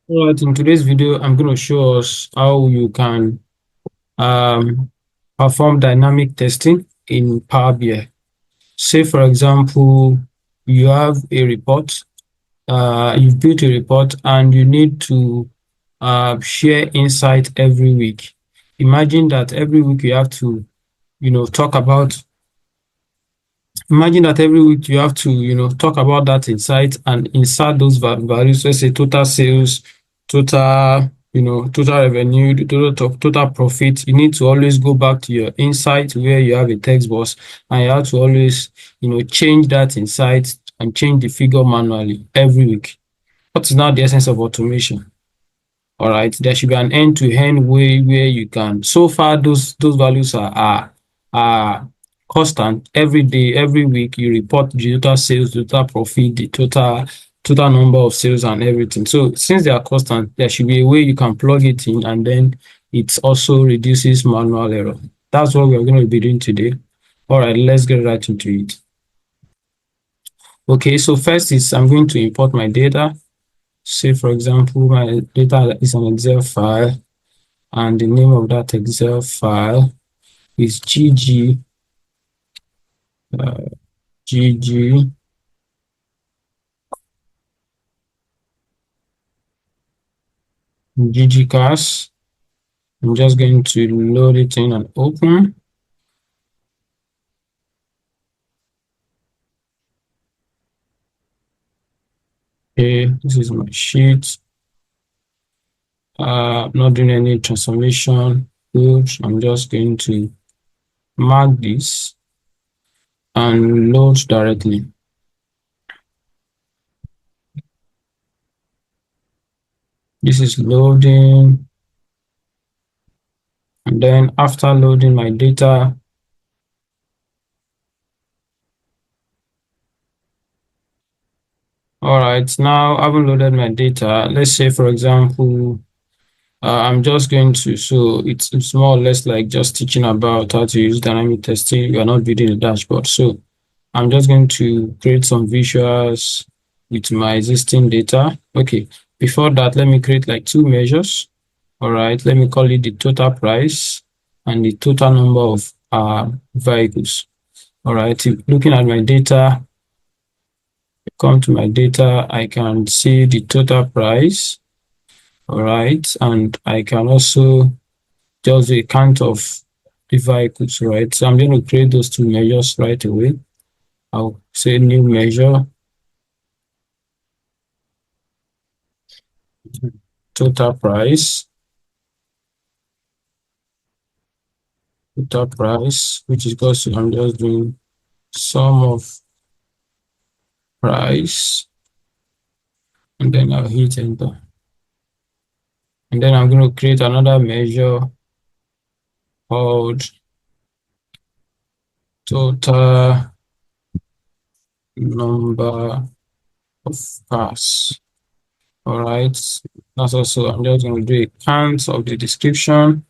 All right, in today's video, I'm going to show us how you can um, perform dynamic testing in Power BI. Say, for example, you have a report, you've built a report, and you need to share insight every week. Imagine that every week you have to, talk about Imagine that every week you have to, talk about that insight and insert those values. Let's say total sales, total, total revenue, total profit. You need to always go back to your insight where you have a text box, and you have to always, change that insight and change the figure manually every week. What is now the essence of automation? All right, there should be an end-to-end way where you can. So far, those values are constant. Every day, every week, you report the total sales, the total profit, the total number of sales, and everything. So since they are constant, there should be a way you can plug it in, and then it also reduces manual error. That's what we're going to be doing today. All right, let's get right into it. Okay, so first is I'm going to import my data. Say, for example, my data is an Excel file, and the name of that Excel file is gg gg ggcast. I'm just going to load it in and open. Okay, this is my sheet. I'm not doing any transformation. Good. I'm just going to mark this and load directly. This is loading. And then after loading my data, all right, now I've loaded my data. Let's say, for example, I'm just going to, so it's more or less like just teaching about how to use dynamic testing. We are not building a dashboard. So I'm just going to create some visuals with my existing data. Okay, before that, let me create like two measures. All right, let me call it the total price and the total number of vehicles. All right, looking at my data, come to my data, I can see the total price. All right, and I can also just the count of the vehicles, right? So I'm going to create those two measures right away. I'll say new measure, total price, which is equal to, I'm just doing sum of price, and then I'll hit enter. And then I'm going to create another measure called total number of cars. All right, that's also, I'm just going to do a count of the description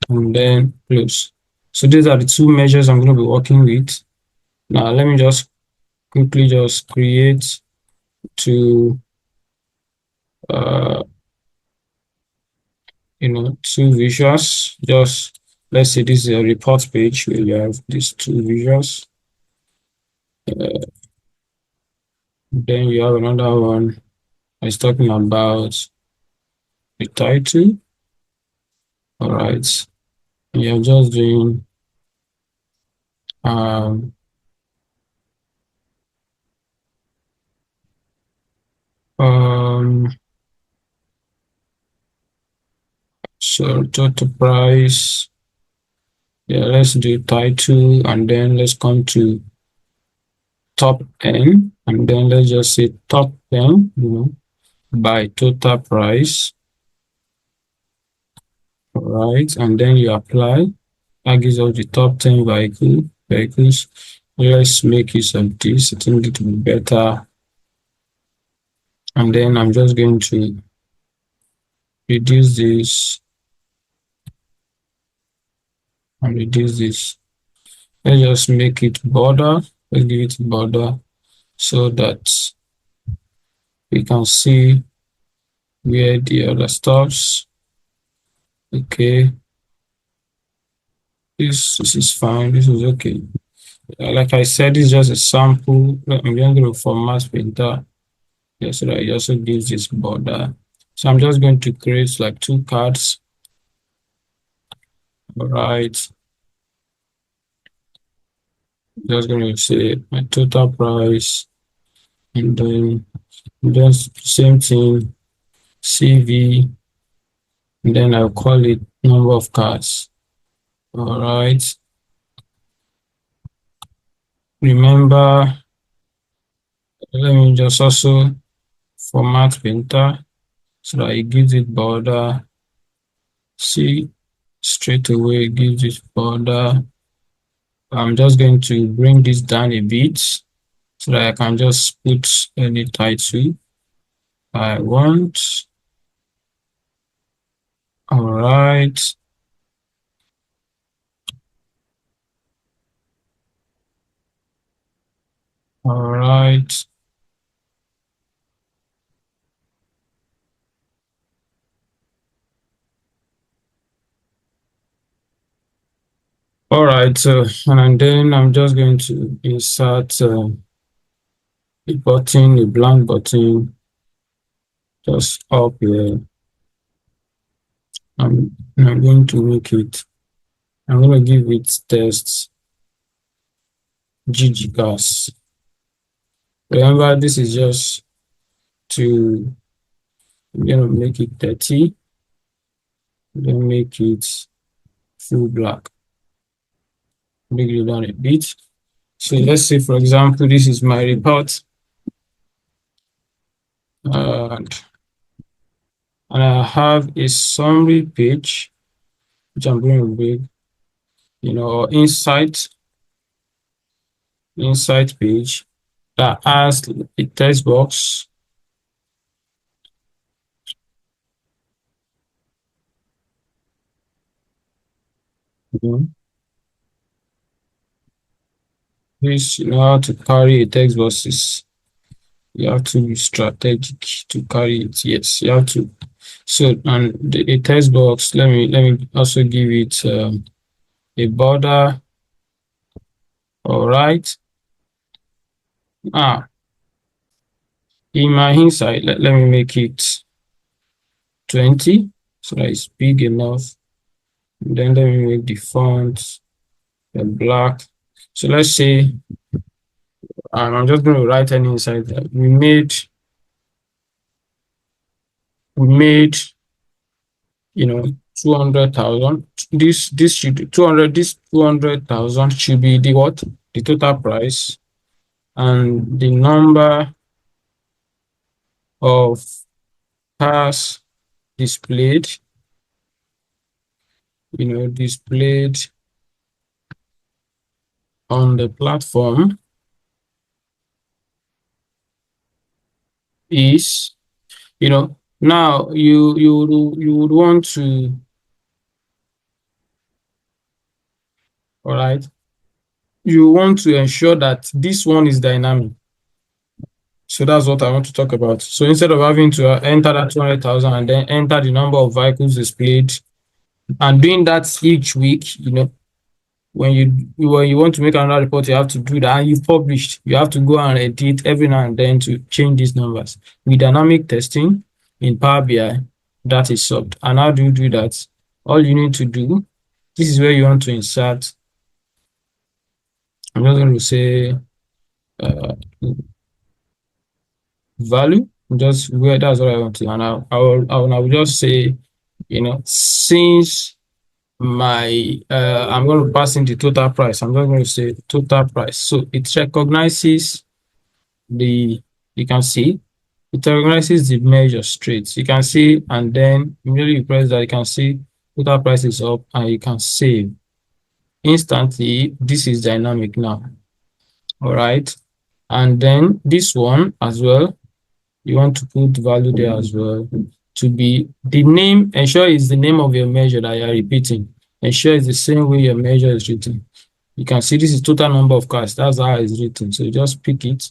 and then close. So these are the two measures I'm going to be working with. Now let me just quickly just create two two visuals. Just let's say this is a report page where you have these two visuals. Then you have another one that's talking about the title. All right, you're just doing um um so total price. Yeah, let's do title, and then let's come to top 10, and then let's just say top 10, by total price. All right, and then you apply. That gives us the top 10 vehicles. Let's make use of this. I think it will be better. And then I'm just going to reduce this and reduce this. Let's just make it border. Let's give it border so that we can see where the other stops. Okay, this is fine. This is okay. Like I said, this is just a sample. I'm just going to format Painter. Yeah, so that it also gives this border. So I'm just going to create like two cards. All right. Just going to say my total price, and then just same thing, CV, and then I'll call it number of cards. All right. Remember, let me just also format Painter so that it gives it border. See, straight away it gives it border. I'm just going to bring this down a bit so that I can just put any title I want. All right. All right. All right. So, and then I'm just going to insert a button, a blank button, just up here. I'm going to make it, I'm going to give it text GGCast. Remember, this is just to, make it 30, then make it full black, make it down a bit. So let's say, for example, this is my report, and I have a summary page, which I'm going to make, or insight page that has a text box. This, how to carry a text box is, you have to be strategic to carry it. Yes, you have to. So, and a text box, let me also give it a border. All right. In my inside, let me make it 20 so that it's big enough. And then let me make the font black. So let's say, I'm just going to write any inside that we made, 200,000. This should 200. This 200,000 should be the what? The total price, and the number of cars displayed. Displayed on the platform is, now you would want to, all right, you want to ensure that this one is dynamic. So that's what I want to talk about. So instead of having to enter that 200,000 and then enter the number of vehicles displayed and doing that each week, when you want to make another report, you have to do that, and you've published, you have to go and edit every now and then to change these numbers. With dynamic testing in Power BI, that is solved. And how do you do that? All you need to do, this is where you want to insert. I'm just going to say value, just where, that's what I want to, and I will just say, since my I'm going to pass in the total price. I'm just going to say total price. So it recognizes you can see, it recognizes the measure straight. You can see, and then immediately you press that, you can see total price is up, and you can save instantly. This is dynamic now. All right. And then this one as well, you want to put value there as well to be the name. Ensure is the name of your measure that you are repeating. Ensure it's the same way your measure is written. You can see this is total number of cars. That's how it's written. So you just pick it,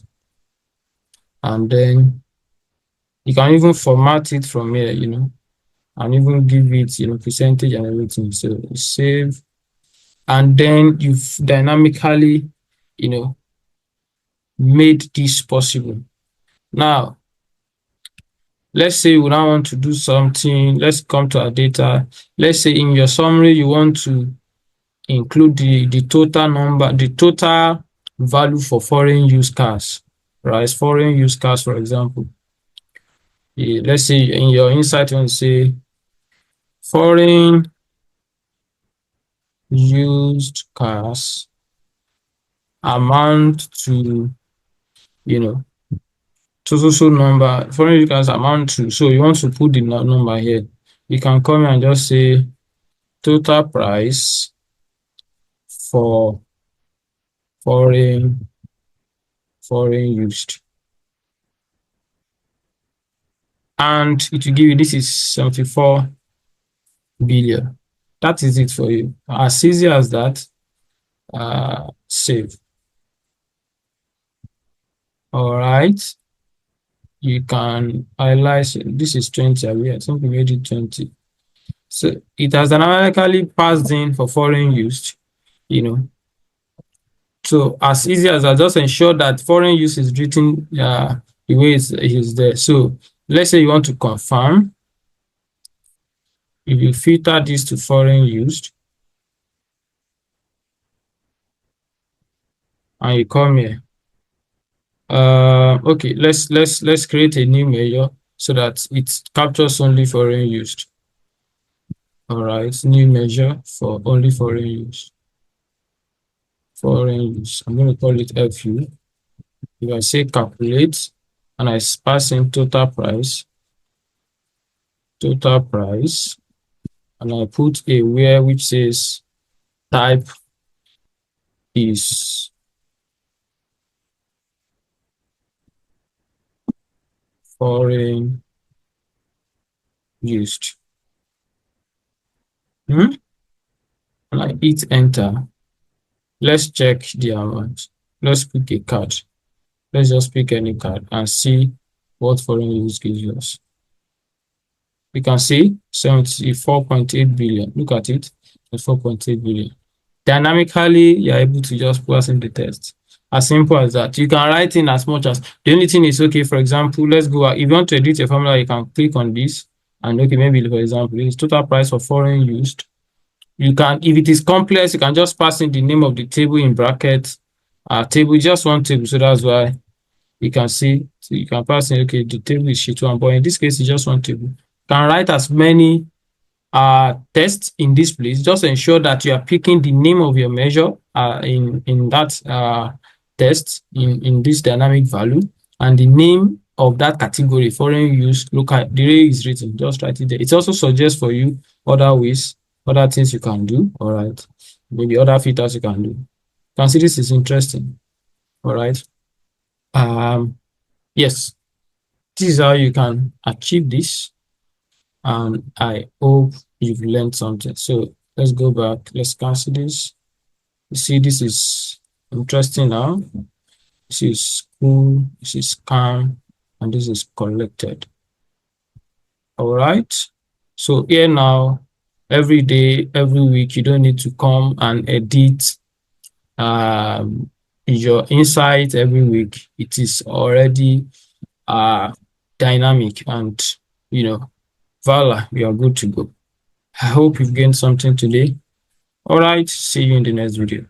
and then You can even format it from here, and even give it, percentage and everything. So save, and then you've dynamically, made this possible. Now, let's say we now want to do something. Let's come to our data. Let's say in your summary, you want to include the total number, the total value for foreign used cars, right? Foreign used cars, for example. Let's say in your insight, you want to say foreign used cars amount to, so number, foreign used cars amount to, so you want to put the number here. You can come here and just say total price for foreign used. And it will give you, this is 74 billion. That is it for you. As easy as that. Save. All right. You can highlight, this is 20, I think we made it 20. So it has dynamically passed in for foreign use, So as easy as that, just ensure that foreign use is written the way it is there. So let's say you want to confirm. If you filter this to foreign used, and you come here, okay, let's create a new measure so that it captures only foreign used. All right, new measure for only foreign use. Foreign use. I'm going to call it FU. If I say calculate and I pass in total price, and I put a where which says type is foreign used. And I hit enter. Let's check the amount. Let's pick a card. Let's just pick any card and see what foreign use gives us. We can see 74.8 billion. Look at it, 4.8 billion. Dynamically, you're able to just pass in the test. As simple as that. You can write in as much as, the only thing is, okay, for example, let's go, if you want to edit your formula, you can click on this, and okay, maybe for example, it's total price for foreign used. You can, if it is complex, you can just pass in the name of the table in brackets. Table, just one table, so that's why you can see, so you can pass in, okay, the table is sheet 1, but in this case, it's just one table. You can write as many tests in this place. Just ensure that you are picking the name of your measure in that test in this dynamic value, and the name of that category, foreign use, local, the way it's written, just write it there. It also suggests for you other ways, other things you can do. All right, maybe other filters you can do. You can see this is interesting. All right. Yes, this is how you can achieve this, and I hope you've learned something. So let's go back. Let's cancel this. You see, this is interesting now. This is cool. This is calm, and this is collected. All right. So here now, every day, every week, you don't need to come and edit your insight every week. It is already dynamic, and voila, we are good to go. I hope you've gained something today. All right, see you in the next video.